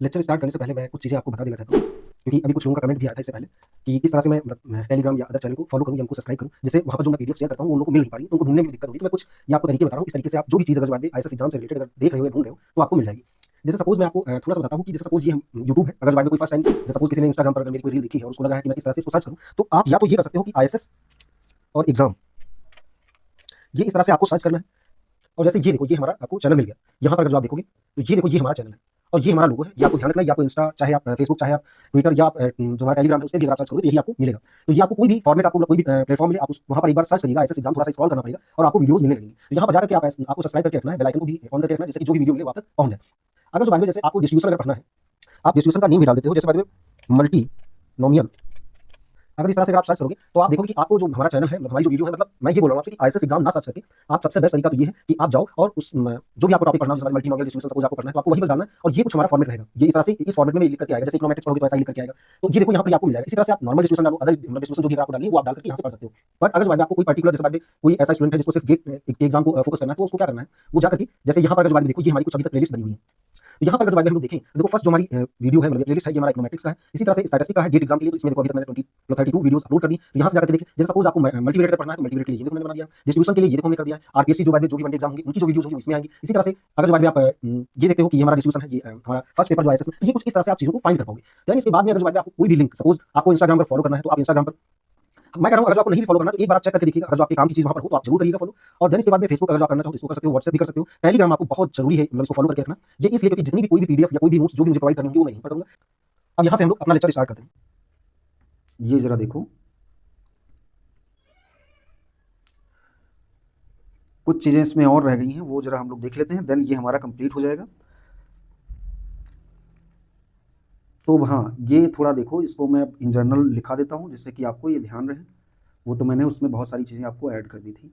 Lecture start करने से पहले मैं कुछ चीज़ें आपको बता देना चाहता हूँ, क्योंकि अभी कुछ लोगों का कमेंट भी आया था इससे पहले कि किस तरह से मैं टेलीग्राम या अदर चैनल को फॉलो करूँ या उनको सब्सक्राइब करूँ, जिससे वहाँ पर जो मैं पीडीएफ शेयर करता हूँ वो उन लोगों को मिल नहीं पा रही है, तो उनको ढूँढने में भी दिक्कत हो रही है। तो मैं कुछ ये आपको तरीके बता रहा हूँ, इस तरीके से आप जो भी चीज़ अगर जो आईएएस एग्जाम से रिलेटेड अगर देख रहे हो या ढूँढ रहे हो तो आपको मिल जाएगी। जैसे सपोज मैं आपको थोड़ा सा बताता हूँ कि जैसे सपोज ये हम यूट्यूब है, अगर जो कोई फर्स्ट टाइम जैसे सपोज किसी ने इंस्टाग्राम पर अगर मेरी कोई रील देखी है और उसको लगा है कि मैं इस तरह से इसको सर्च करूँ, तो आप या तो ये कर सकते हो कि आईएएस और एग्जाम, ये इस तरह से आपको सर्च करना है। और जैसे ये देखो, ये हमारा आपको चैनल मिल गया। यहाँ पर अगर जो आप देखोगे तो ये देखो, ये हमारा चैनल है और ये हमारा लोगो है। ये आपको ध्यान रखना है, ये आपको इंस्टा चाहे आप फेसबुक चाहे आप ट्विटर या आप जो हमारा टेलीग्राम है उस पर भी अगर आप सर्च करोगे तो यही आपको मिलेगा। तो ये आपको कोई भी फॉर्मेट, आपको कोई भी प्लेटफॉर्म मिले, आप वहाँ पर एक बार सर्च करिएगा, ऐसे एग्जाम थोड़ा सा स्क्रॉल करना पड़ेगा और आपको वीडियोज मिलने लगेंगे। तो यहाँ पर जाकर के आपको सब्सक्राइब करके रखना है, बेल आइकन को भी ऑन करके रखना है, जिससे कि जो भी वीडियो मिले वहाँ तक पहुँच जाए। अगर जो बाद में जैसे आपको डिस्ट्रीब्यूशन अगर पढ़ना है, आप डिस्ट्रीब्यूशन का नेम भी डाल देते हो, जैसे बाद में मल्टी नोमियल। अगर इस तरह से अगर आप सर्च करोगे तो आप देखोगे कि आपको जो हमारा चैनल है, हमारी जो वीडियो है, मतलब मैं ये बोल रहा हूँ आपसे कि आईएएस एग्जाम ना सर्च करके आप सबसे बेस्ट तरीका तो ये है कि आप जाओ और उस जो भी आपको टॉपिक पढ़ना है, जैसे मल्टीनोमियल डिस्ट्रीब्यूशन सपोज आपको पढ़ना है, तो आपको वही बस डालना है और ये कुछ हमारा फॉर्मेट रहेगा। ये इस तरह से इस फॉर्मेट में लिख करके आएगा, जैसे इकोनॉमेट्रिक्स पढ़ोगे तो ऐसा ही लिख करके आएगा। तो ये देखो यहाँ पर आपको मिल जाएगा। इसी तरह से आप नॉर्मल डिस्ट्रीब्यूशन डालो, अदर डिस्ट्रीब्यूशन जो भी आपको डालनी है वो आप डाल करके यहाँ से पढ़ सकते हो। बट अगर जो आपको कोई पर्टिकुलर, जैसे बाद में कोई ऐसा स्टूडेंट है जिसको सिर्फ गेट एग्जाम को फोकस करना है, तो उसको क्या करना है, वो जाकर के जैसे यहाँ पर जो देखो, ये हमारी कुछ अभी तक प्लेलिस्ट बनी हुई है। तो यहाँ पर अगर जो हम लोग देखें, देखो फर्स्ट जो हमारी वीडियो है, मतलब प्लेलिस्ट है, ये हमारा इकोनॉमेट्रिक्स का है। इसी तरह से स्टैटिस्टिक्स का है गेट एग्जाम के लिए, तो इसमें देखो अभी तक मैंने 32 वीडियोस अपलोड कर दी। तो यहाँ से जाकर के देखिए, जैसे सपोज आपको मल्टीमीडिएट का पढ़ना है तो मल्टीमीडिएट के लिए ये देखो मैंने बना दिया, डिस्ट्रीब्यूशन के लिए ये देखो हमने कर दिया, आरपीएससी जो बाद में जो भी वन एग्जाम होंगे उनकी जो वीडियोस होंगी इसमें आएंगी। इसी तरह से अगर जो बाद में आप ये देखते हो कि ये हमारा डिस्ट्रीब्यूशन है, ये हमारा फर्स्ट पेपर जो आईएएस में, तो ये कुछ इस तरह से आप चीजों को फाइंड कर पाओगे। देन इसके बाद में अगर जो बाद में आपको कोई भी लिंक, सपोज आपको इंस्टाग्राम पर फॉलो करना है, तो आप इंस्टाग्राम पर, मैं कह रहा हूँ अगर जो आपको नहीं भी फॉलो करना तो एक बार आप चेक करके देखिएगा, अगर जो आपके काम की चीज वहां पर हो तो आप जरूर करिएगा फॉलो। और देन इसके बाद में फेसबुक अगर जो आप करना चाहो तो इसको कर सकते हो, व्हाट्सएप भी कर सकते हो। टेलीग्राम आपको बहुत जरूरी है, मतलब इसको फॉलो करके रखना। ये इसलिए क्योंकि जितनी भी कोई भी पीडीएफ या कोई भी नोट्स जो भी मुझे प्रोवाइड करनी होंगी वो मैं यहीं पर करूंगा। अब यहाँ से हम लोग अपना लेक्चर स्टार्ट करते हैं। ये जरा देखो, कुछ चीजें इसमें और रह गई हैं, वो जरा हम लोग देख लेते हैं, देन ये हमारा कंप्लीट हो जाएगा। तो हाँ, ये थोड़ा देखो, इसको मैं इन जनरल लिखा देता हूँ जिससे कि आपको ये ध्यान रहे। वो तो मैंने उसमें बहुत सारी चीज़ें आपको ऐड कर दी थी।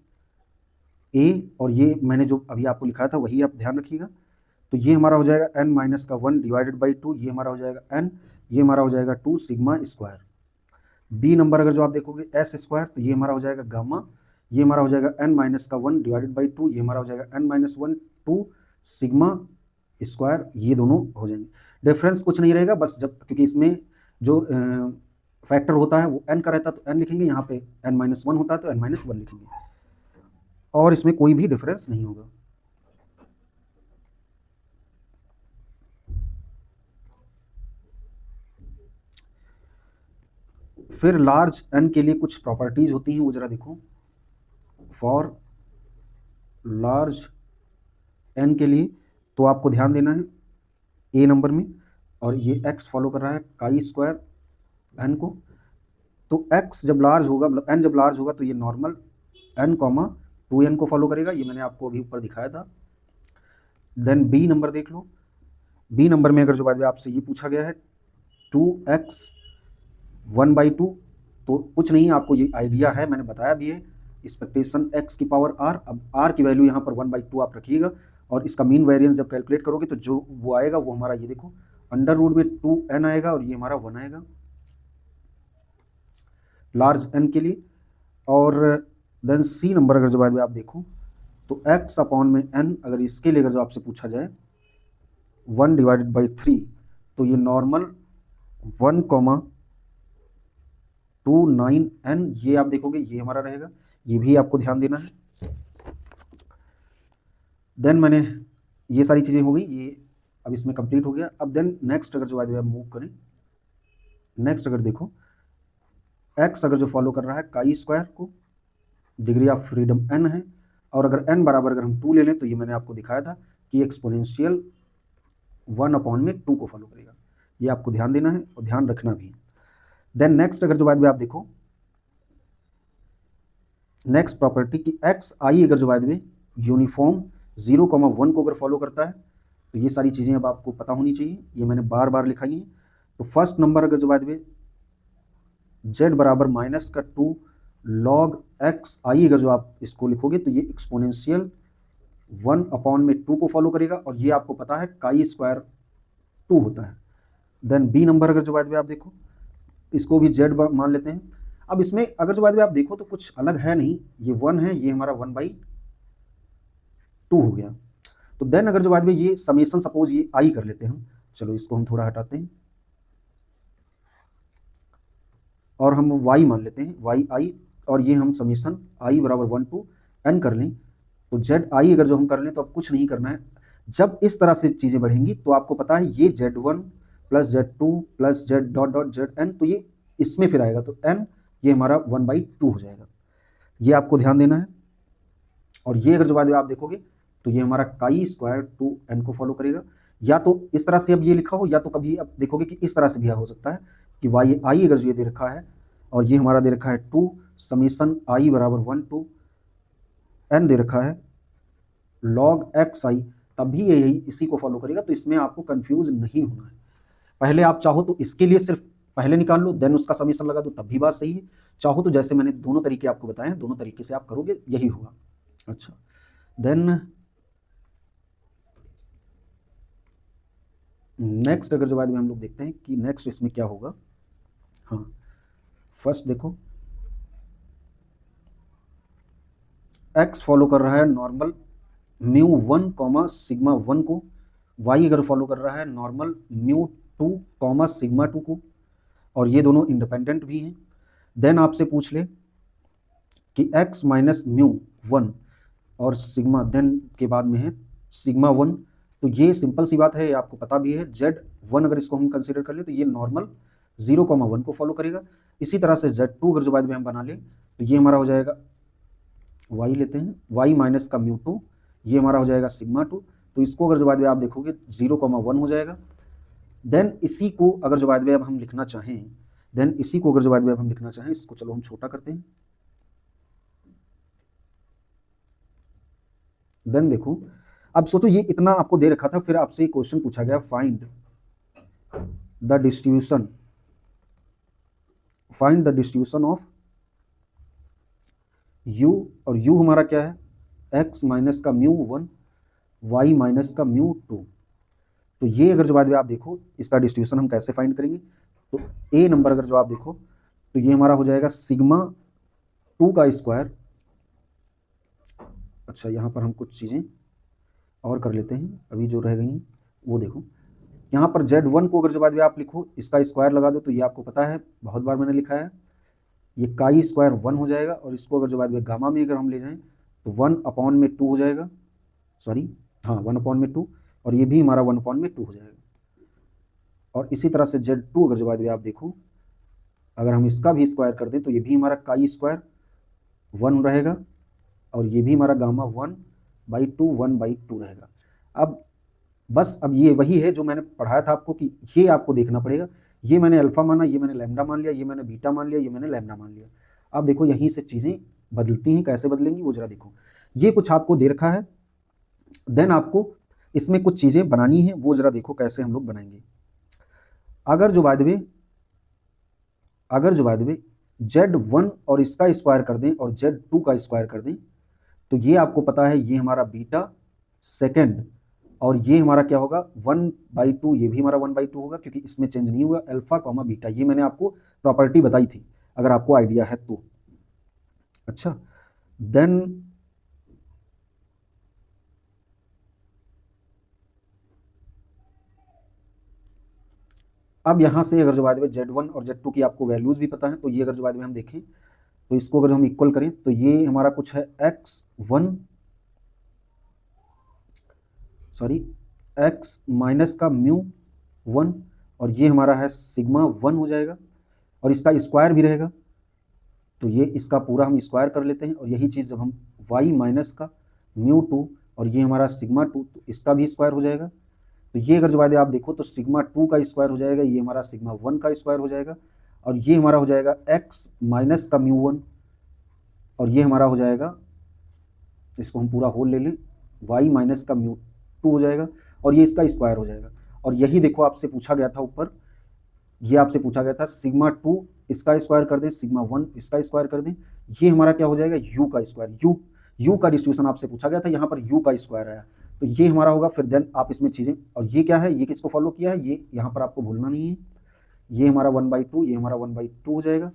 ए और ये मैंने जो अभी आपको लिखा था वही आप ध्यान रखिएगा। तो ये हमारा हो जाएगा n माइनस का 1 डिवाइडेड बाई 2, ये हमारा हो जाएगा n, ये हमारा हो जाएगा 2 सिग्मा स्क्वायर। बी नंबर अगर जो आप देखोगे एस स्क्वायर, तो ये हमारा हो जाएगा गामा, ये हमारा हो जाएगा n माइनस का 1 डिवाइडेड बाई 2, ये हमारा हो जाएगा n माइनस 1 2 सिग्मा स्क्वायर। ये दोनों हो जाएंगे। डिफरेंस कुछ नहीं रहेगा, बस जब क्योंकि इसमें जो फैक्टर होता है वो n का रहता है तो n लिखेंगे, यहाँ पे n माइनस 1 होता है तो n माइनस 1 लिखेंगे, और इसमें कोई भी डिफरेंस नहीं होगा। फिर लार्ज n के लिए कुछ प्रॉपर्टीज होती हैं, वो जरा देखो। फॉर लार्ज n के लिए तो आपको ध्यान देना है ए नंबर में, और ये x फॉलो कर रहा है काई स्क्वायर n को। तो x जब लार्ज होगा, मतलब n जब लार्ज होगा तो ये नॉर्मल n कॉमा 2n को फॉलो करेगा, ये मैंने आपको अभी ऊपर दिखाया था। देन बी नंबर देख लो। बी नंबर में अगर जो बात आपसे ये पूछा गया है 2x 1/2, तो कुछ नहीं, आपको ये आइडिया है, मैंने बताया भी है, एक्सपेक्टेशन x की पावर r। अब r की वैल्यू यहाँ पर 1/2 आप रखिएगा, और इसका मीन वेरिएंस जब कैलकुलेट करोगे तो जो वो आएगा वो हमारा ये देखो अंडर रूट में 2n आएगा और ये हमारा 1 आएगा लार्ज n के लिए। और देन सी नंबर अगर जो बाद में आप देखो तो x अपॉन में n, अगर इसके लिए अगर जो आपसे पूछा जाए 1 डिवाइडेड बाई 3, तो ये नॉर्मल 1 कॉमा 29n, ये आप देखोगे ये हमारा रहेगा, ये भी आपको ध्यान देना है। देन मैंने ये सारी चीज़ें हो गई, ये अब इसमें कंप्लीट हो गया। अब देन नेक्स्ट अगर जो बाद में आप मूव करें, नेक्स्ट अगर देखो x अगर जो फॉलो कर रहा है काई स्क्वायर को, डिग्री ऑफ फ्रीडम n है, और अगर n बराबर अगर हम 2 ले लें तो ये मैंने आपको दिखाया था कि एक्सपोनेंशियल 1 अपॉन में 2 को फॉलो करेगा। ये आपको ध्यान देना है और ध्यान रखना भी है। देन नेक्स्ट अगर जो बाद में आप देखो, नेक्स्ट प्रॉपर्टी की एक्स आई अगर जो बाद में यूनिफॉर्म 0,1 को अगर फॉलो करता है, तो ये सारी चीज़ें अब आपको पता होनी चाहिए, ये मैंने बार बार लिखाई है। तो फर्स्ट नंबर अगर जो बाद में z बराबर माइनस का 2 लॉग एक्स आई, अगर जो आप इसको लिखोगे तो ये एक्सपोनेंशियल 1 अपॉन में 2 को फॉलो करेगा, और ये आपको पता है काई स्क्वायर 2 होता है। देन बी नंबर अगर जो बाद में आप देखो, इसको भी z मान लेते हैं। अब इसमें अगर जो बाद में आप देखो तो कुछ अलग है नहीं, ये 1 है, ये हमारा 1/2 हो गया। तो देन अगर जो बाद में ये समेशन सपोज ये आई कर लेते हैं हम, चलो इसको हम थोड़ा हटाते हैं और हम y मान लेते हैं, वाई आई, और ये हम समीशन i बराबर 1 to n कर लें। तो जेड आई अगर जो हम कर लें तो अब कुछ नहीं करना है। जब इस तरह से चीज़ें बढ़ेंगी तो आपको पता है ये Z1 plus Z2 plus Z dot dot ZN, तो ये इसमें फिर आएगा, तो n ये हमारा 1/2 हो जाएगा। ये आपको ध्यान देना है। और ये अगर जो बाद में आप देखोगे तो ये हमारा काई स्क्वायर 2n को फॉलो करेगा। या तो इस तरह से अब ये लिखा हो, या तो कभी अब देखोगे कि इस तरह से भी हो सकता है कि वाई आई अगर ये दे रखा है और ये हमारा दे रखा है 2 समीशन आई बराबर 1 to n दे रखा है लॉग एक्स आई, तब भी ये यही इसी को फॉलो करेगा। तो इसमें आपको कंफ्यूज नहीं होना है। पहले आप चाहो तो इसके लिए सिर्फ पहले निकाल लो, देन उसका समीशन लगा दो, तब भी बात सही है। चाहो तो जैसे मैंने दोनों तरीके आपको बताए हैं, दोनों तरीके से आप करोगे, यही होगा। अच्छा, देन नेक्स्ट अगर जो बाद में हम लोग देखते हैं कि नेक्स्ट इसमें क्या होगा। हाँ, फर्स्ट देखो x फॉलो कर रहा है नॉर्मल म्यू 1 कॉमा सिग्मा 1 को, y अगर फॉलो कर रहा है नॉर्मल म्यू 2 कॉमा सिग्मा 2 को, और ये दोनों इंडिपेंडेंट भी हैं। देन आपसे पूछ ले कि x माइनस म्यू 1 और सिग्मा, देन के बाद में है सिग्मा 1, तो ये सिंपल सी बात है, ये आपको पता भी है। Z1 अगर इसको हम कंसीडर कर ले तो ये नॉर्मल 0,1 को फॉलो करेगा। इसी तरह से Z2 अगर जो बाद में हम बना ले तो ये हमारा हो जाएगा, y लेते हैं, y माइनस का म्यू 2, ये हमारा हो जाएगा सिग्मा 2, तो इसको अगर जो बाद में आप देखोगे 0,1 हो जाएगा। देन इसी को अगर जो बाद में अब हम लिखना चाहें, देन इसी को अगर जो बाद में अब हम लिखना चाहें, इसको चलो हम छोटा करते हैं। देन देखो, अब सोचो ये इतना आपको दे रखा था, फिर आपसे क्वेश्चन पूछा गया find the distribution, find the distribution of u, और u हमारा क्या है, x माइनस का म्यू 1, y माइनस का म्यू 2। तो ये अगर जो बाद में आप देखो इसका डिस्ट्रीब्यूशन हम कैसे फाइंड करेंगे, तो a नंबर अगर जो आप देखो तो ये हमारा हो जाएगा सिग्मा 2 का स्क्वायर। अच्छा, यहाँ पर हम कुछ चीज़ें और कर लेते हैं, अभी जो रह गई वो देखो। यहाँ पर Z1 को अगर जो बाद में आप लिखो इसका स्क्वायर लगा दो, तो ये आपको पता है, बहुत बार मैंने लिखा है, ये काई स्क्वायर 1 हो जाएगा। और इसको अगर जो बाद में गामा में अगर हम ले जाएं तो 1/2 हो जाएगा, सॉरी हाँ 1/2, और ये भी हमारा 1/2 हो जाएगा। और इसी तरह से Z2 अगर जो बाद में आप देखो, अगर हम इसका भी स्क्वायर कर दें तो ये भी हमारा काई स्क्वायर 1 रहेगा, और ये भी हमारा गामा 1/2 रहेगा। अब बस अब ये वही है जो मैंने पढ़ाया था आपको कि ये आपको देखना पड़ेगा, ये मैंने अल्फा माना, ये मैंने लैम्डा मान लिया, ये मैंने बीटा मान लिया, ये मैंने लैम्डा मान लिया। अब देखो यहीं से चीज़ें बदलती हैं, कैसे बदलेंगी वो जरा देखो। ये कुछ आपको दे रखा है, देन आपको इसमें कुछ चीज़ें बनानी है, वो जरा देखो कैसे हम लोग बनाएंगे। अगर जो बाय द वे Z1 और इसका स्क्वायर कर दें और Z2 का स्क्वायर कर दें, तो ये आपको पता है ये हमारा बीटा सेकेंड, और ये हमारा क्या होगा 1/2, ये भी हमारा 1/2 होगा, क्योंकि इसमें चेंज नहीं हुआ, अल्फा कॉमा बीटा, ये मैंने आपको प्रॉपर्टी बताई थी अगर आपको आइडिया है तो। अच्छा, देन अब यहाँ से अगर जो बाद में Z1 और Z2 की आपको वैल्यूज़ भी पता है, तो ये अगर जो बाद में हम देखें तो इसको अगर हम इक्वल करें तो ये हमारा कुछ है x माइनस का म्यू 1, और ये हमारा है सिग्मा 1 हो जाएगा, और इसका स्क्वायर भी रहेगा, तो ये इसका पूरा हम स्क्वायर कर लेते हैं। और यही चीज़ जब हम y माइनस का म्यू 2 और ये हमारा सिग्मा 2, तो इसका भी स्क्वायर हो जाएगा। तो ये अगर जो बात आप देखो तो सिग्मा 2 का स्क्वायर हो जाएगा, ये हमारा सिग्मा 1 का स्क्वायर हो जाएगा, और ये हमारा हो जाएगा x माइनस का म्यू 1, और ये हमारा हो जाएगा, इसको हम पूरा होल ले लें, y माइनस का म्यू 2 हो जाएगा, और ये इसका स्क्वायर हो जाएगा। और यही देखो आपसे पूछा गया था ऊपर, ये आपसे पूछा गया था सिग्मा 2 इसका स्क्वायर कर दें, सिग्मा 1 इसका स्क्वायर कर दें, ये हमारा क्या हो जाएगा u का स्क्वायर, u का डिस्ट्रीब्यूशन आपसे पूछा गया था, यहाँ पर u का स्क्वायर आया, तो ये हमारा होगा। फिर देन आप इसमें चीज़ें, और ये क्या है, ये किसको फॉलो किया है, ये यहाँ पर आपको भूलना नहीं है, ये हमारा 1/2, ये हमारा 1/2 हो जाएगा।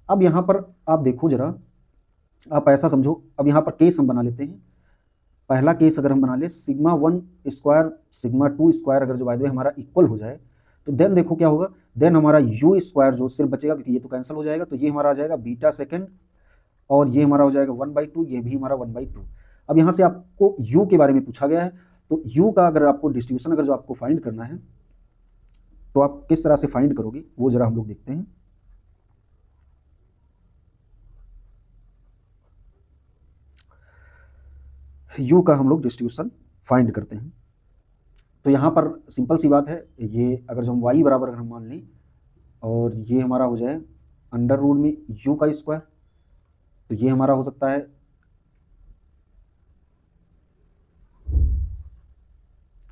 अब यहाँ पर आप देखो जरा, आप ऐसा समझो, अब यहाँ पर केस हम बना लेते हैं पहला केस अगर हम बना ले सिग्मा 1 स्क्वायर सिग्मा 2 स्क्वायर अगर जो बाय द वे हमारा इक्वल हो जाए, तो देन देखो क्या होगा, देन हमारा यू स्क्वायर जो सिर्फ बचेगा क्योंकि ये तो कैंसिल हो जाएगा, तो ये हमारा आ जाएगा बीटा सेकेंड और ये हमारा हो जाएगा 1/2, ये भी हमारा 1/2। अब यहाँ से आपको u के बारे में पूछा गया है, तो u का अगर आपको डिस्ट्रीब्यूशन अगर जो आपको फाइंड करना है तो आप किस तरह से फाइंड करोगे वो जरा हम लोग देखते हैं। u का हम लोग डिस्ट्रीब्यूशन फाइंड करते हैं। तो यहाँ पर सिंपल सी बात है, ये अगर जो हम y बराबर अगर हम मान लें और ये हमारा हो जाए अंडर रूट में u का स्क्वायर, तो ये हमारा हो सकता है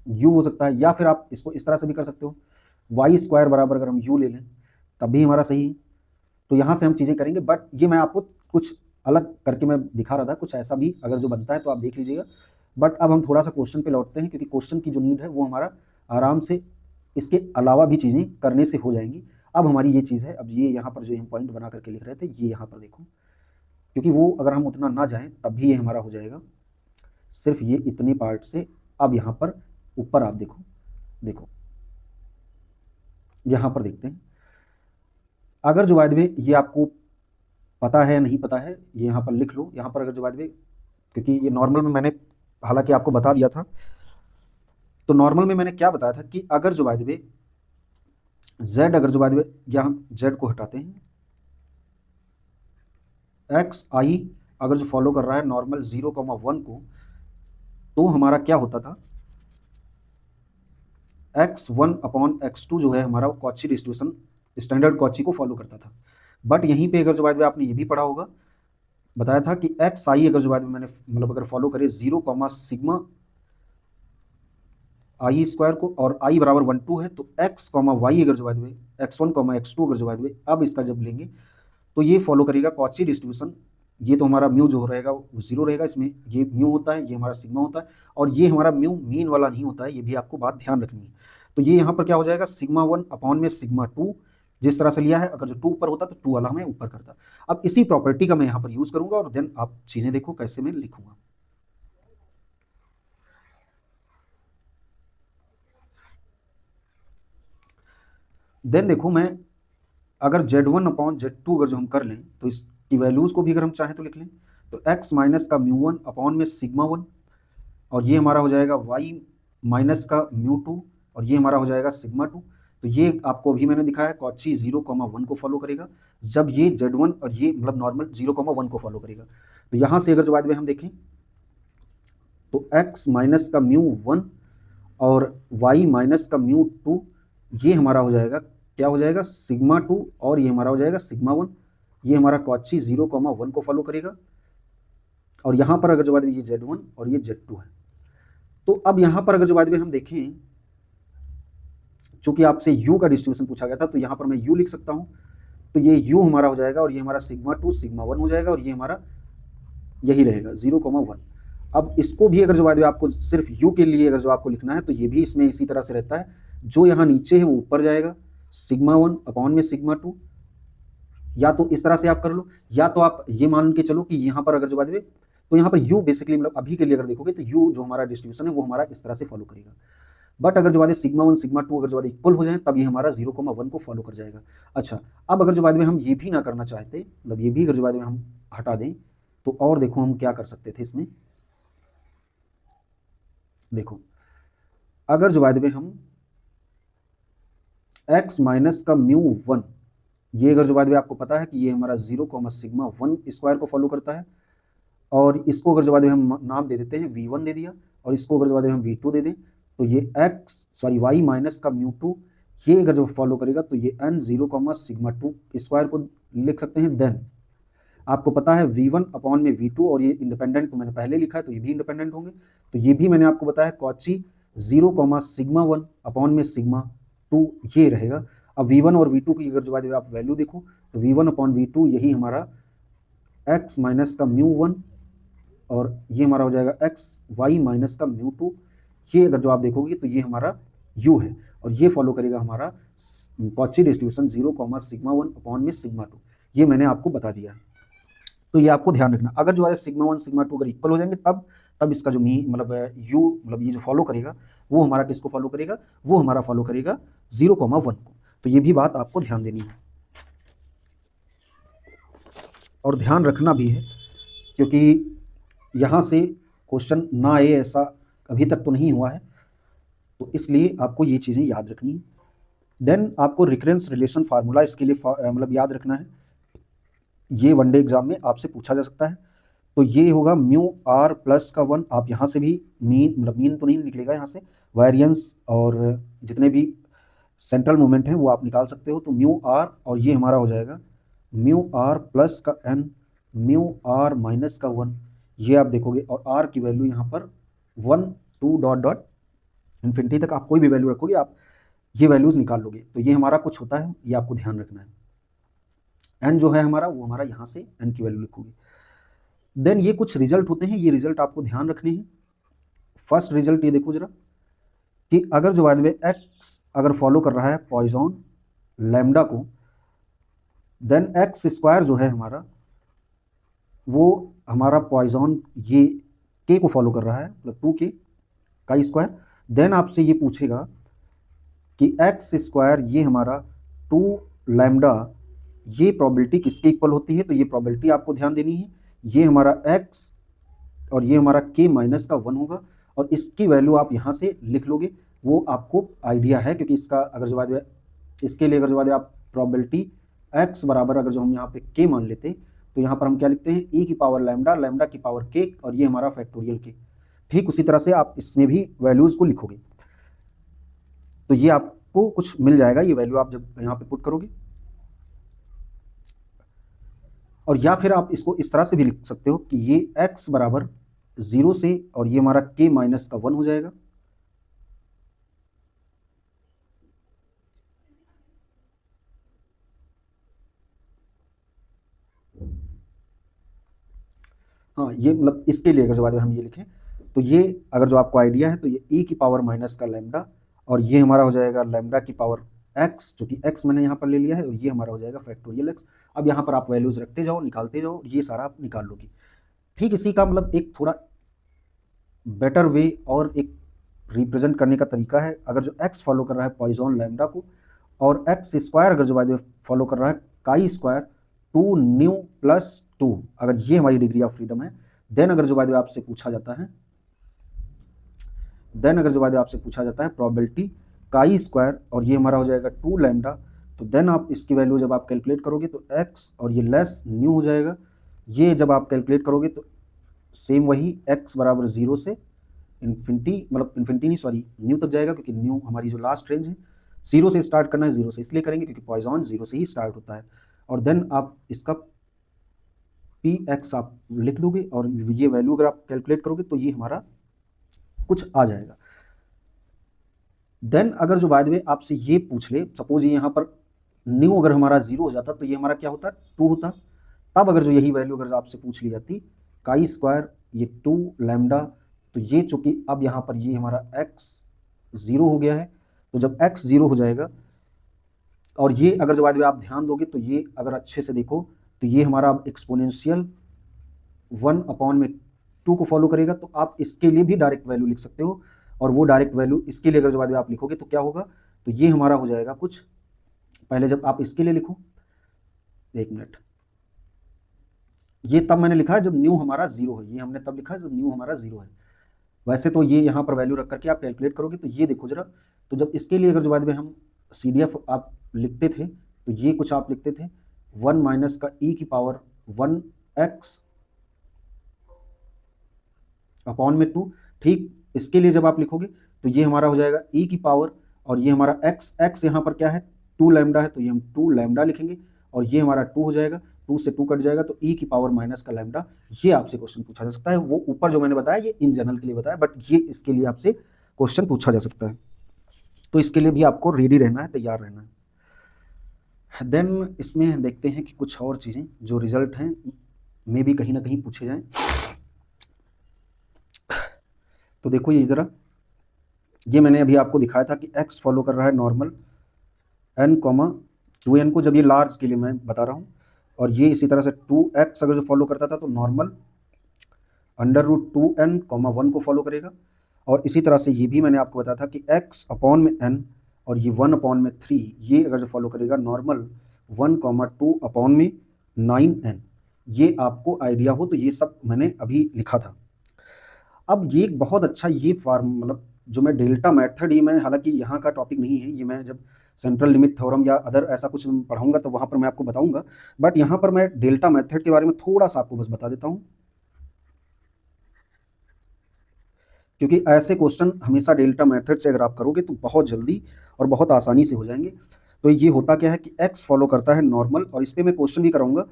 u हो सकता है, या फिर आप इसको इस तरह से भी कर सकते हो y स्क्वायर बराबर अगर हम u ले लें तब भी हमारा सही है। तो यहाँ से हम चीज़ें करेंगे, बट ये मैं आपको कुछ अलग करके मैं दिखा रहा था, कुछ ऐसा भी अगर जो बनता है तो आप देख लीजिएगा। बट अब हम थोड़ा सा क्वेश्चन पे लौटते हैं, क्योंकि क्वेश्चन की जो नीड है वो हमारा आराम से इसके अलावा भी चीज़ें करने से हो जाएंगी। अब हमारी ये चीज़ है, अब ये यहाँ पर जो हम पॉइंट बना करके लिख रहे थे ये यहाँ पर देखो, क्योंकि वो अगर हम उतना ना जाएं तब भी ये हमारा हो जाएगा सिर्फ ये इतने पार्ट से। अब यहाँ पर ऊपर आप देखो, देखो यहाँ पर देखते हैं, अगर जो बाय द वे ये आपको पता है नहीं पता है ये यहाँ पर लिख लो। यहाँ पर अगर जो बाय द वे, क्योंकि ये नॉर्मल में मैंने हालांकि आपको बता दिया था, तो नॉर्मल में मैंने क्या बताया था कि अगर जो बाय द वे z अगर जो बाय द वे यहाँ z को हटाते हैं, एक्स आई अगर जो फॉलो कर रहा है नॉर्मल 0,1 को, तो हमारा क्या होता था x1/x2 जो है हमारा वो कॉची डिस्ट्रीब्यूशन स्टैंडर्ड कॉची को फॉलो करता था। बट यहीं पे अगर जो बाय द वे आपने ये भी पढ़ा होगा, बताया था कि एक्स आई अगर जो बाय द वे मैंने मतलब अगर फॉलो करे 0, सिग्मा आई स्क्वायर को और आई बराबर 1/2 है, तो x, y अगर जो by the way x1, x2 अगर जो बाय द वे अब इसका जब लेंगे तो ये फॉलो करेगा कॉची डिस्ट्रीब्यूशन। ये तो हमारा म्यू जो रहेगा वो 0 रहेगा, इसमें ये म्यू होता है, ये हमारा सिग्मा होता है, और ये हमारा म्यू मीन वाला नहीं होता है, ये भी आपको बात ध्यान रखनी है। तो ये यहाँ पर क्या हो जाएगा सिग्मा 1 अपॉन में सिग्मा 2, जिस तरह से लिया है, अगर जो 2 ऊपर होता तो 2 वाला हमें ऊपर करता। अब इसी प्रॉपर्टी का मैं यहाँ पर यूज करूंगा और देन आप चीजें देखो कैसे मैं लिखूंगा। देन देखो मैं अगर Z1/Z2 अगर जो हम कर लें तो इसकी वैल्यूज को भी अगर हम चाहें तो लिख लें, तो x माइनस का μ1 अपॉन में सिग्मा 1, और ये हमारा हो जाएगा y माइनस का μ2 और ये हमारा हो जाएगा सिग्मा 2। तो ये आपको अभी मैंने दिखाया कॉची 0,1 को फॉलो करेगा, जब ये Z1 और ये मतलब नॉर्मल 0,1 को फॉलो करेगा। तो यहाँ से अगर जो बाद में हम देखें तो x माइनस का μ1 और y माइनस का μ2, ये हमारा हो जाएगा क्या हो जाएगा सिग्मा 2 और ये हमारा हो जाएगा सिग्मा 1। ये हमारा कॉची 0,1 को फॉलो करेगा, और यहाँ पर अगर जो बाद में ये Z1 और ये Z2 है। तो अब यहाँ पर अगर जो बाद में हम देखें, चूंकि आपसे u का डिस्ट्रीब्यूशन पूछा गया था तो यहाँ पर मैं u लिख सकता हूँ, तो ये u हमारा हो जाएगा और ये हमारा सिग्मा 2 सिग्मा 1 हो जाएगा, और ये हमारा यही रहेगा 0,1। अब इसको भी अगर जो बाद में आपको सिर्फ u के लिए अगर जो आपको लिखना है तो ये भी इसमें इसी तरह से रहता है, जो यहाँ नीचे है वो ऊपर जाएगा सिग्मा 1 अपॉन में सिग्मा 2। या तो इस तरह से आप कर लो, या तो आप ये मान के चलो कि यहाँ पर अगर जो बाद में, तो यहाँ पर u बेसिकली मतलब अभी के लिए अगर देखोगे तो u जो हमारा डिस्ट्रीब्यूशन है वो हमारा इस तरह से फॉलो करेगा। बट अगर जो बाद में सिग्मा 1 सिग्मा 2 अगर जो बाद इक्वल हो जाए तब ये हमारा 0,1 को फॉलो कर जाएगा। अच्छा, अब अगर जो बाद में हम ये भी ना करना चाहते, मतलब ये भी अगर जो बाद में हम हटा दें, तो और देखो हम क्या कर सकते थे इसमें। देखो अगर जो बाद में हम x माइनस का μ1, ये अगर जो बाद में आपको पता है कि ये हमारा 0, सिग्मा 1 स्क्वायर को फॉलो करता है, और इसको अगर जो बाद में हम नाम दे देते हैं v1 दे दिया, और इसको अगर जो बाद में हम v2 दे दें, तो ये y माइनस का μ2 ये अगर जो फॉलो करेगा तो ये n 0, सिग्मा 2 स्क्वायर को लिख सकते हैं। देन आपको पता है v1 अपॉन में v2, और ये इंडिपेंडेंट तो मैंने पहले लिखा है तो ये भी इंडिपेंडेंट होंगे, तो ये भी मैंने आपको बताया कॉची 0, सिग्मा 1 अपॉन में सिग्मा 2 ये रहेगा। अब v1 और v2 की अगर जो बाद में आप वैल्यू देखो तो v1 अपॉन v2 यही हमारा x माइनस का μ1 और ये हमारा हो जाएगा y माइनस का μ2। ये अगर जो आप देखोगे तो ये हमारा u है, और ये फॉलो करेगा हमारा कॉची डिस्ट्रीब्यूशन 0, सिग्मा 1 अपॉन में सिग्मा 2। ये मैंने आपको बता दिया है, तो ये आपको ध्यान रखना। अगर जो है सिग्मा 1 सिग्मा 2 अगर इक्वल हो जाएंगे तब तब इसका जो मीन मतलब यू मतलब ये जो फॉलो करेगा वो हमारा किसको फॉलो करेगा, वो हमारा फॉलो करेगा 0,1 को। तो ये भी बात आपको ध्यान देनी है और ध्यान रखना भी है, क्योंकि यहाँ से क्वेश्चन ना आए ऐसा अभी तक तो नहीं हुआ है, तो इसलिए आपको ये चीज़ें याद रखनी है। देन आपको रिकरेंस रिलेशन फार्मूला इसके लिए मतलब याद रखना है, ये वनडे एग्जाम में आपसे पूछा जा सकता है। तो ये होगा म्यू आर प्लस का 1, आप यहाँ से भी मीन मतलब मीन तो नहीं निकलेगा, यहाँ से वेरिएंस और जितने भी सेंट्रल मोमेंट हैं वो आप निकाल सकते हो। तो म्यू आर और ये हमारा हो जाएगा म्यू आर प्लस का एन म्यू आर माइनस का 1, ये आप देखोगे, और आर की वैल्यू यहाँ पर 1 2 डॉट डॉट इन्फिनिटी तक आप कोई भी वैल्यू रखोगे, आप ये वैल्यूज़ निकाल लोगे। तो ये हमारा कुछ होता है, ये आपको ध्यान रखना है। एन जो है हमारा वो हमारा यहाँ से एन की वैल्यू लिखोगे। देन ये कुछ रिजल्ट होते हैं, ये रिजल्ट आपको ध्यान रखने हैं। फर्स्ट रिजल्ट ये देखो जरा कि अगर जो बाद में एक्स अगर फॉलो कर रहा है पॉइजन लैम्डा को, देन एक्स स्क्वायर जो है हमारा वो हमारा पॉइजन ये के को फॉलो कर रहा है, मतलब 2k का स्क्वायर। देन आपसे ये पूछेगा कि एक्स स्क्वायर ये हमारा 2 लैम्डा ये प्रोबेबिलिटी किसके इक्वल होती है, तो ये प्रोबेबिलिटी आपको ध्यान देनी है। ये हमारा x और ये हमारा k माइनस का 1 होगा, और इसकी वैल्यू आप यहाँ से लिख लोगे, वो आपको आइडिया है, क्योंकि इसका अगर जो बाद इसके लिए अगर जो बाद आप प्रोबेबिलिटी x बराबर अगर जो हम यहाँ पे k मान लेते तो यहाँ पर हम क्या लिखते हैं e की पावर लैम्डा, लैम्डा की पावर k, और ये हमारा फैक्टोरियल k। ठीक उसी तरह से आप इसमें भी वैल्यूज़ को लिखोगे, तो ये आपको कुछ मिल जाएगा, ये वैल्यू आप जब यहाँ पे पुट करोगे। और या फिर आप इसको इस तरह से भी लिख सकते हो कि ये x बराबर 0 से और ये हमारा k माइनस का 1 हो जाएगा। हाँ, ये मतलब इसके लिए अगर जो बाद में हम ये लिखें तो ये अगर जो आपको आइडिया है तो ये e की पावर माइनस का लैम्डा, और ये हमारा हो जाएगा लैम्डा की पावर x, जो कि x मैंने यहाँ पर ले लिया है, और ये हमारा हो जाएगा फैक्टोरियल x। अब यहाँ पर आप वैल्यूज़ रखते जाओ, निकालते जाओ, ये सारा आप निकाल लोगे। ठीक इसी का मतलब एक थोड़ा बेटर वे और एक रिप्रेजेंट करने का तरीका है, अगर जो x फॉलो कर रहा है पॉइजन लैम्डा को, और x स्क्वायर अगर जो बाद फॉलो कर रहा है काई स्क्वायर 2 न्यू प्लस 2, अगर ये हमारी डिग्री ऑफ फ्रीडम है, देन अगर जो बाद आपसे पूछा जाता है प्रोबेबिलिटी काई स्क्वायर और ये हमारा हो जाएगा 2 लैम्डा, तो देन आप इसकी वैल्यू जब आप कैलकुलेट करोगे तो x और ये लेस न्यू हो जाएगा। ये जब आप कैलकुलेट करोगे तो सेम वही x बराबर 0 से इन्फिनिटी, मतलब इन्फिनिटी नहीं सॉरी न्यू तक जाएगा, क्योंकि न्यू हमारी जो लास्ट रेंज है 0 से स्टार्ट करना है, 0 से इसलिए करेंगे क्योंकि पॉइजन 0 से ही स्टार्ट होता है। और देन आप इसका px आप लिख दोगे, और ये वैल्यू अगर आप कैलकुलेट करोगे तो ये हमारा कुछ आ जाएगा। देन अगर जो बाद में आपसे ये पूछ ले, सपोज ये यहाँ पर न्यू अगर हमारा 0 हो जाता तो ये हमारा क्या होता 2 होता, तब अगर जो यही वैल्यू अगर आपसे पूछ ली जाती काई स्क्वायर ये 2 लैम्डा, तो ये चूंकि अब यहाँ पर ये हमारा x 0 हो गया है, तो जब x 0 हो जाएगा और ये अगर जो बाद में आप ध्यान दोगे तो ये अगर अच्छे से देखो तो ये हमारा अब एक्सपोनेंशियल 1/2 को फॉलो करेगा, तो आप इसके लिए भी डायरेक्ट वैल्यू लिख सकते हो, और वो डायरेक्ट वैल्यू इसके लिए अगर जो बाद में आप लिखोगे तो क्या होगा, तो ये हमारा हो जाएगा कुछ, पहले जब आप इसके लिए लिखो, एक मिनट, ये तब मैंने लिखा है जब न्यू हमारा 0 है, ये हमने तब लिखा है जब न्यू हमारा 0 है। वैसे तो ये यहाँ पर वैल्यू रख करके आप कैलकुलेट करोगे तो ये देखो जरा, तो जब इसके लिए अगर जो बाद में हम CDF आप लिखते थे तो ये कुछ आप लिखते थे 1 माइनस का e की पावर 1x अपॉन में 2। ठीक इसके लिए जब आप लिखोगे तो ये हमारा हो जाएगा e की पावर, और ये हमारा x यहाँ पर क्या है 2 लैम्डा है, तो ये हम 2 लैम्डा लिखेंगे, और ये हमारा 2 हो जाएगा, 2 से 2 कट जाएगा, तो e की पावर माइनस का लैम्डा। ये आपसे क्वेश्चन पूछा जा सकता है, वो ऊपर जो मैंने बताया ये इन जनरल के लिए बताया, बट ये इसके लिए आपसे क्वेश्चन पूछा जा सकता है, तो इसके लिए भी आपको रेडी रहना है, तैयार रहना है। देन इसमें देखते हैं कि कुछ और चीज़ें जो रिजल्ट हैं में भी कहीं ना कहीं पूछे जाएं। तो देखो ये ज़रा, ये मैंने अभी आपको दिखाया था कि x फॉलो कर रहा है नॉर्मल n, 2n को, जब ये लार्ज के लिए मैं बता रहा हूँ, और ये इसी तरह से 2x अगर जो फॉलो करता था तो नॉर्मल √2n, 1 को फॉलो करेगा। और इसी तरह से ये भी मैंने आपको बताया था कि x अपॉन में n और ये 1 अपॉन में 3, ये अगर जो फॉलो करेगा नॉर्मल 1, 2 अपॉन में 9n, ये आपको आइडिया हो तो ये सब मैंने अभी लिखा था। अब ये एक बहुत अच्छा ये फॉर्म मतलब जो मैं डेल्टा मेथड, ये मैं हालांकि यहाँ का टॉपिक नहीं है, ये मैं जब सेंट्रल लिमिट थ्योरम या अदर ऐसा कुछ पढ़ाऊंगा तो वहाँ पर मैं आपको बताऊंगा, बट यहाँ पर मैं डेल्टा मेथड के बारे में थोड़ा सा आपको बस बता देता हूँ, क्योंकि ऐसे क्वेश्चन हमेशा डेल्टा मेथड से अगर आप करोगे तो बहुत जल्दी और बहुत आसानी से हो जाएंगे। तो ये होता क्या है कि x फॉलो करता है नॉर्मल, और इस पर मैं क्वेश्चन भी कराऊंगा।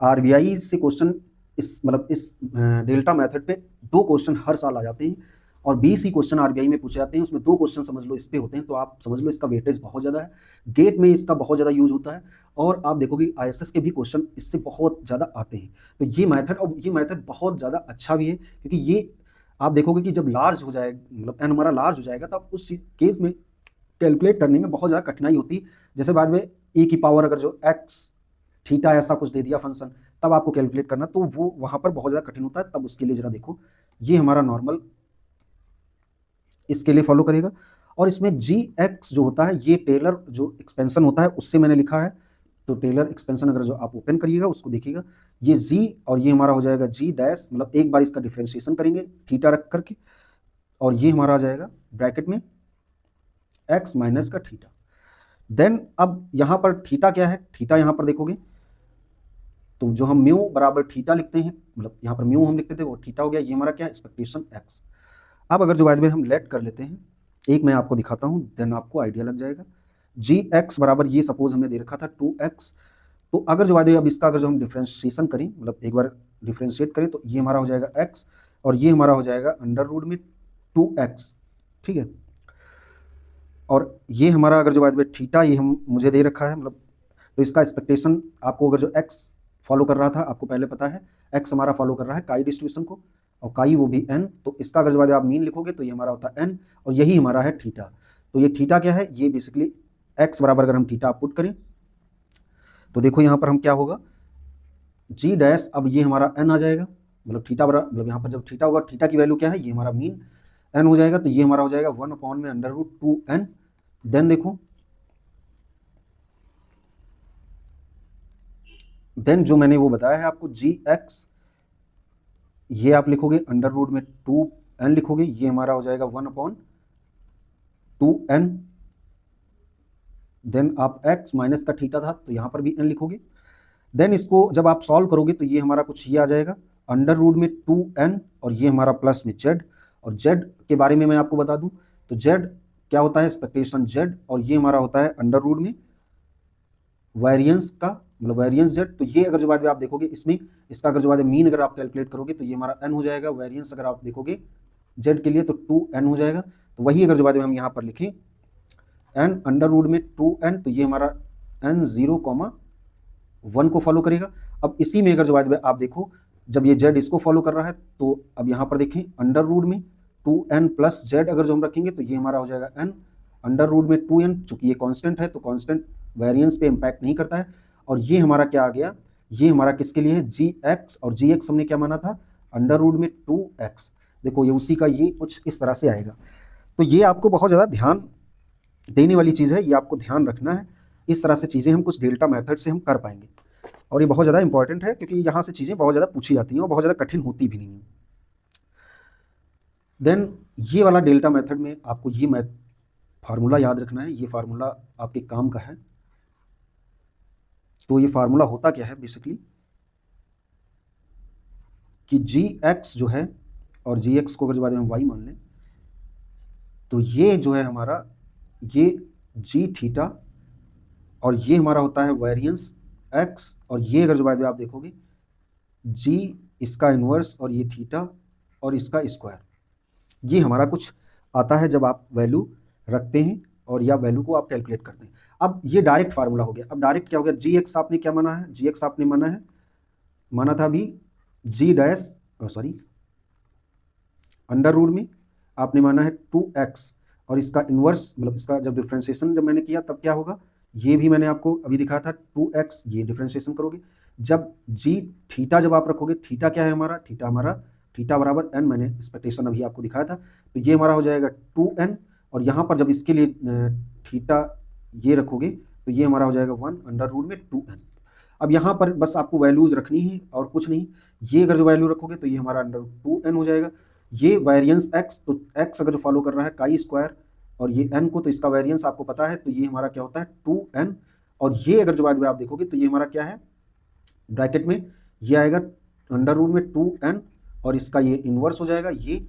RBI से क्वेश्चन इस मतलब इस डेल्टा मेथड पे 2 क्वेश्चन हर साल आ जाते हैं, और 20 ही क्वेश्चन RBI में पूछे जाते हैं, उसमें 2 क्वेश्चन समझ लो इस पे होते हैं, तो आप समझ लो इसका वेटेज बहुत ज़्यादा है। गेट में इसका बहुत ज़्यादा यूज होता है, और आप देखोगे ISS के भी क्वेश्चन इससे बहुत ज़्यादा आते हैं। तो ये मेथड, और ये मेथड बहुत ज़्यादा अच्छा भी है, क्योंकि ये आप देखोगे कि जब लार्ज हो जाए मतलब n हमारा लार्ज हो जाएगा तब उस केस में कैलकुलेट करने में बहुत ज़्यादा कठिनाई होती है। जैसे बाद में e की पावर अगर जो x थीटा ऐसा कुछ दे दिया फंक्शन, तब आपको कैलकुलेट करना, तो वो वहाँ पर बहुत ज़्यादा कठिन होता है। तब उसके लिए ज़रा देखो, ये हमारा नॉर्मल इसके लिए फॉलो करेगा, और इसमें gx जो होता है ये टेलर जो एक्सपेंशन होता है उससे मैंने लिखा है। तो टेलर एक्सपेंशन अगर जो आप ओपन करिएगा उसको देखिएगा, ये g और ये हमारा हो जाएगा g डैश, मतलब एक बार इसका डिफ्रेंशिएशन करेंगे थीटा रख करके, और ये हमारा आ जाएगा ब्रैकेट में x माइनस का थीटा। देन अब यहाँ पर थीटा क्या है, थीटा यहाँ पर देखोगे तो जो हम म्यू बराबर थीटा लिखते हैं, मतलब यहाँ पर म्यू हम लिखते थे वो थीटा हो गया, ये हमारा क्या है एक्सपेक्टेशन x। अब अगर जो बाद में हम लेट कर लेते हैं, एक मैं आपको दिखाता हूँ देन आपको आइडिया लग जाएगा। gx बराबर ये सपोज हमें दे रखा था 2x, तो अगर जो बाद में अब इसका अगर जो हम डिफ्रेंशिएशन करें, मतलब एक बार डिफ्रेंशिएट करें, तो ये हमारा हो जाएगा x और ये हमारा हो जाएगा √2x, ठीक है। और ये हमारा अगर जो बाद में थीटा ये हम मुझे दे रखा है, मतलब तो इसका एक्सपेक्टेशन आपको अगर जो x फॉलो कर रहा था, आपको पहले पता है x हमारा फॉलो कर रहा है काई डिस्ट्रीब्यूशन को, और काई वो भी n, तो इसका अगर जो बाद में आप मीन लिखोगे तो ये हमारा होता है n, और यही हमारा है थीटा। तो ये थीटा क्या है, ये बेसिकली x बराबर अगर हम थीटा पुट करें तो देखो यहाँ पर हम क्या होगा g डैश, अब ये हमारा n आ जाएगा, मतलब थीटा बराबर, मतलब यहाँ पर जब थीटा होगा, थीटा की वैल्यू क्या है, ये हमारा मीन n हो जाएगा, तो ये हमारा हो जाएगा 1 अपॉन में √2n। देन देखो, देन जो मैंने वो बताया है आपको gx, ये आप लिखोगे √2n लिखोगे, ये हमारा हो जाएगा 1/2n। देन आप x माइनस का थीटा था तो यहाँ पर भी n लिखोगे। देन इसको जब आप सॉल्व करोगे तो ये हमारा कुछ ये आ जाएगा √2n, और ये हमारा प्लस में z, और z के बारे में मैं आपको बता दूं तो z क्या होता है एक्सपेक्टेशन z, और ये हमारा होता है अंडर रूट में वेरिएंस का, मतलब वेरिएंस z। तो ये अगर जो बाद में आप देखोगे इसमें इसका अगर जो बाद में मीन अगर आप कैलकुलेट करोगे तो ये हमारा n हो जाएगा, वेरिएंस अगर आप देखोगे z के लिए तो 2n हो जाएगा। तो वही अगर जो बाद में हम यहाँ पर लिखें n अंडर रूट में 2n, तो ये हमारा n 0,1 को फॉलो करेगा। अब इसी में अगर जो बाद में आप देखो जब ये z इसको फॉलो कर रहा है, तो अब यहाँ पर देखें अंडर रूट में 2n प्लस z अगर जो हम रखेंगे तो ये हमारा हो जाएगा n अंडर रूट में 2n, चूंकि ये कांस्टेंट है तो कांस्टेंट वेरिएंस पे इंपैक्ट नहीं करता है। और ये हमारा क्या आ गया, ये हमारा किसके लिए है gx, और gx हमने क्या माना था अंडर रूट में 2x। देखो ये उसी का ये कुछ इस तरह से आएगा। तो ये आपको बहुत ज़्यादा ध्यान देने वाली चीज़ है, ये आपको ध्यान रखना है। इस तरह से चीज़ें हम कुछ डेल्टा मेथड से हम कर पाएंगे, और ये बहुत ज़्यादा इंपॉर्टेंट है क्योंकि यहाँ से चीज़ें बहुत ज़्यादा पूछी जाती हैं और बहुत ज़्यादा कठिन होती भी नहीं है। देन ये वाला डेल्टा मेथड में आपको ये फार्मूला याद रखना है, ये फार्मूला आपके काम का है। तो ये फार्मूला होता क्या है बेसिकली कि gx जो है, और gx को अगर जो बाद में हम y मान लें तो ये जो है हमारा ये g थीटा, और ये हमारा होता है वेरिएंस x, और ये अगर जो बाद में आप देखोगे g इसका इन्वर्स, और ये थीटा और इसका स्क्वायर, ये हमारा कुछ आता है जब आप वैल्यू रखते हैं और या वैल्यू को आप कैलकुलेट करते हैं। अब ये डायरेक्ट फार्मूला हो गया। अब डायरेक्ट क्या हो गया, gx आपने क्या माना है, gx आपने माना था अभी g dash sorry under root में आपने माना है 2x, और इसका इन्वर्स मतलब इसका जब डिफ्रेंशिएशन जब मैंने किया तब क्या होगा, ये भी मैंने आपको अभी दिखाया था 2x, ये डिफ्रेंशिएशन करोगे जब g थीटा जब आप रखोगे, थीटा क्या है हमारा, थीटा हमारा थीटा बराबर n, मैंने एक्सपेक्टेशन अभी आपको दिखाया था, तो ये हमारा हो जाएगा 2n, और यहाँ पर जब इसके लिए थीटा ये रखोगे तो ये हमारा हो जाएगा 1/√2n। अब यहाँ पर बस आपको वैल्यूज रखनी है और कुछ नहीं, ये अगर जो वैल्यू रखोगे तो ये हमारा √2n हो जाएगा। ये वेरिएंस x, तो x अगर जो फॉलो कर रहा है काई स्क्वायर और ये n को, तो इसका वेरिएंस आपको पता है, तो ये हमारा क्या होता है 2n, और ये अगर जो बाद में आप देखोगे तो ये हमारा क्या है, ब्रैकेट में ये आएगा √2n, और इसका ये इन्वर्स हो जाएगा ये,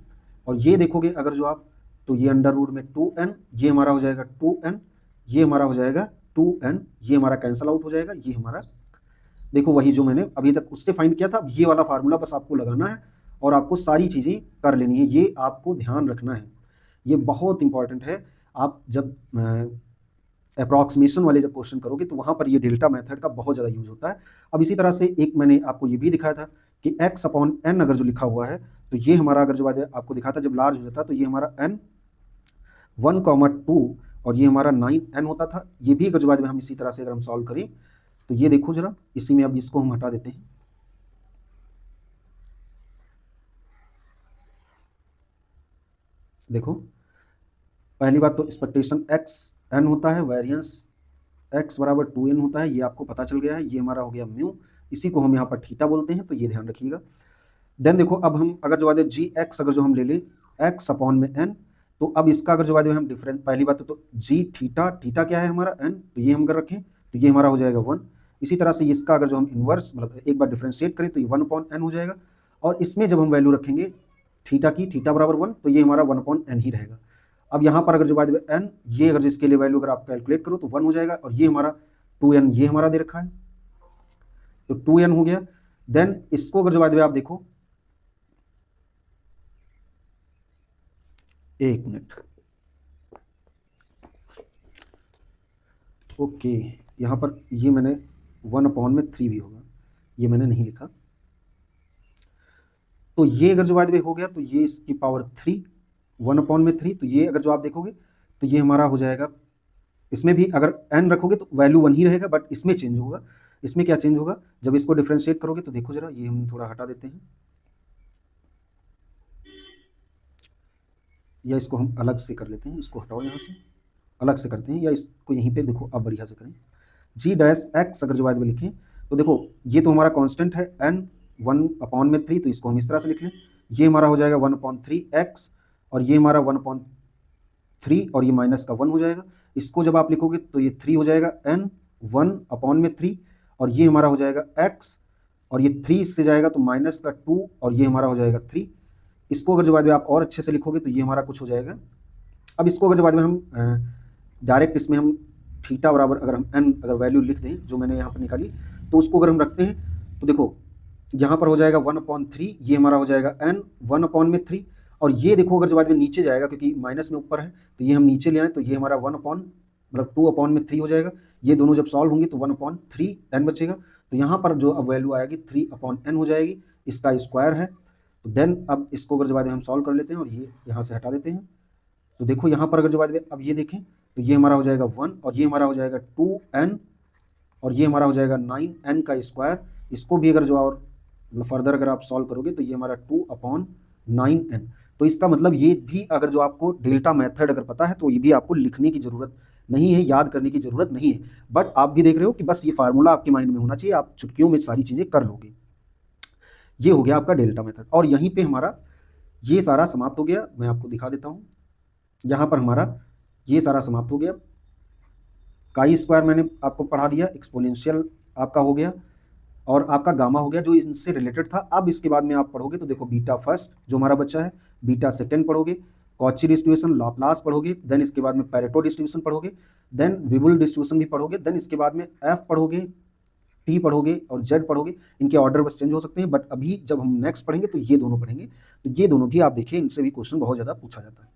और ये देखोगे अगर जो आप, तो ये √2n, ये हमारा हो जाएगा 2n, ये हमारा हो जाएगा 2n, ये हमारा कैंसल आउट हो जाएगा, ये हमारा देखो वही जो मैंने अभी तक उससे फाइंड किया था। अब ये वाला फार्मूला बस आपको लगाना है और आपको सारी चीज़ें कर लेनी है, ये आपको ध्यान रखना है, ये बहुत इंपॉर्टेंट है। आप जब अप्रॉक्सीमेशन वाले जब क्वेश्चन करोगे तो वहाँ पर ये डेल्टा मेथड का बहुत ज़्यादा यूज होता है। अब इसी तरह से एक मैंने आपको ये भी दिखाया था कि x/n अगर जो लिखा हुआ है, तो ये हमारा अगर जो बात आपको दिखा था जब लार्ज हो जाता तो ये हमारा n 1,2 और ये हमारा 9n होता था। ये भी अगर जो बात में हम इसी तरह से अगर हम सॉल्व करें तो ये देखो जरा, इसी में अब इसको हम हटा देते हैं, देखो पहली बात तो एक्सपेक्टेशन xn होता है, वेरिएंस x बराबर 2n होता है, ये आपको पता चल गया है। ये हमारा हो गया म्यू, इसी को हम यहाँ पर थीटा बोलते हैं, तो ये ध्यान रखिएगा। देन देखो अब हम अगर जो बात है gx अगर जो हम ले ले x/n, तो अब इसका अगर जो बात है हम डिफरेंस, पहली बात तो g थीटा, थीटा क्या है हमारा n, तो ये हम अगर रखें तो ये हमारा हो जाएगा 1। इसी तरह से इसका अगर जो हम इन्वर्स मतलब एक बार डिफरेंशिएट करें तो ये 1/n हो जाएगा, और इसमें जब हम वैल्यू रखेंगे थीटा की, थीटा बराबर 1, तो ये हमारा 1/n ही रहेगा। अब यहाँ पर अगर जो बात है n, ये अगर इसके लिए वैल्यू अगर आप कैलकुलेट करो तो 1 हो जाएगा, और ये हमारा 2n ये हमारा दे रखा है, तो 2n हो गया। देन इसको अगर जो बात है आप देखो, एक मिनट, ओके, यहाँ पर ये मैंने 1/3 भी होगा, ये मैंने नहीं लिखा, तो ये अगर जो बात में हो गया तो ये इसकी पावर 3 1/3, तो ये अगर जो आप देखोगे तो ये हमारा हो जाएगा, इसमें भी अगर n रखोगे तो वैल्यू 1 ही रहेगा, बट इसमें चेंज होगा। इसमें क्या चेंज होगा, जब इसको डिफरेंशिएट करोगे तो देखो जरा, ये हम थोड़ा हटा देते हैं, या इसको हम अलग से कर लेते हैं, इसको हटाओ यहाँ से, अलग से करते हैं, या इसको यहीं पे देखो अब बढ़िया से करें, g-x अगर जो बाद में लिखें तो देखो ये तो हमारा कांस्टेंट है n 1/3, तो इसको हम इस तरह से लिख लें, ये हमारा हो जाएगा 1/3x, और ये हमारा 1/3 और ये माइनस का 1 हो जाएगा। इसको जब आप लिखोगे तो ये 3 हो जाएगा n 1/3, और ये हमारा हो जाएगा x, और ये 3 इससे जाएगा तो माइनस का 2, और ये हमारा हो जाएगा 3। इसको अगर जो बाद में आप और अच्छे से लिखोगे तो ये हमारा कुछ हो जाएगा। अब इसको अगर जो बाद में हम डायरेक्ट इसमें हम थीटा बराबर अगर हम n अगर वैल्यू लिख दें जो मैंने यहाँ पर निकाली, तो उसको अगर हम रखते हैं तो देखो यहाँ पर हो जाएगा 1/3, ये हमारा हो जाएगा n 1/3, और ये देखो अगर जो बाद में नीचे जाएगा क्योंकि माइनस में ऊपर है, तो ये हम नीचे ले आए तो ये हमारा 2/3 हो जाएगा। ये दोनों जब सॉल्व होंगे तो 1/3n बचेगा, तो यहाँ पर जो अब वैल्यू आएगी 3/n हो जाएगी, इसका स्क्वायर है। तो देन अब इसको अगर जो बाद में हम सॉल्व कर लेते हैं और ये यहाँ से हटा देते हैं, तो देखो यहाँ पर अगर जो बाद में अब ये देखें तो ये हमारा हो जाएगा 1, और ये हमारा हो जाएगा 2n, और ये हमारा हो जाएगा 9n का स्क्वायर। इसको भी अगर जो और फर्दर अगर आप सॉल्व करोगे तो ये हमारा 2/9n। तो इसका मतलब ये भी अगर जो आपको डेल्टा मेथड अगर पता है तो ये भी आपको लिखने की ज़रूरत नहीं है, याद करने की ज़रूरत नहीं है, बट आप भी देख रहे हो कि बस ये फार्मूला आपके माइंड में होना चाहिए, आप चुटकियों में सारी चीज़ें कर लोगे। ये हो गया आपका डेल्टा मेथड, और यहीं पे हमारा ये सारा समाप्त हो गया। मैं आपको दिखा देता हूँ, यहाँ पर हमारा ये सारा समाप्त हो गया। काई स्क्वायर मैंने आपको पढ़ा दिया, एक्सपोनेंशियल आपका हो गया, और आपका गामा हो गया जो इनसे रिलेटेड था। अब इसके बाद में आप पढ़ोगे तो देखो बीटा फर्स्ट जो हमारा बच्चा है, बीटा सेकेंड पढ़ोगे, कॉची डिस्ट्रीब्यूशन, लैप्लास पढ़ोगे, देन इसके बाद में पैरेटो डिस्ट्रीब्यूशन पढ़ोगे, देन विबुल डिस्ट्रीब्यूशन भी पढ़ोगे, देन इसके बाद में एफ पढ़ोगे, टी पढ़ोगे और जेड पढ़ोगे। इनके ऑर्डर बस चेंज हो सकते हैं, बट अभी जब हम नेक्स्ट पढ़ेंगे तो ये दोनों पढ़ेंगे। तो ये दोनों भी आप देखिए, इनसे भी क्वेश्चन बहुत ज़्यादा पूछा जाता है।